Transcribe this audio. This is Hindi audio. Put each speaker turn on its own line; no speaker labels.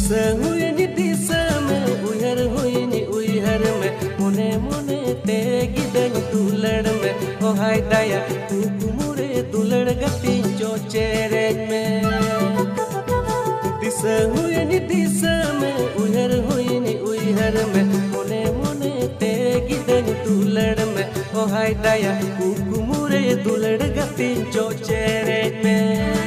दिशा में उयहर में मोने मोने ते गिदन दुलड़ में ओ हाय दया कुमुरे दुलड़ गति जो चेहरे में दिशा में उयहर में मोने मोने ते गिदन दुलड़ में ओ हाय दया कुमुरे दुलड़ गति जो चेहरे में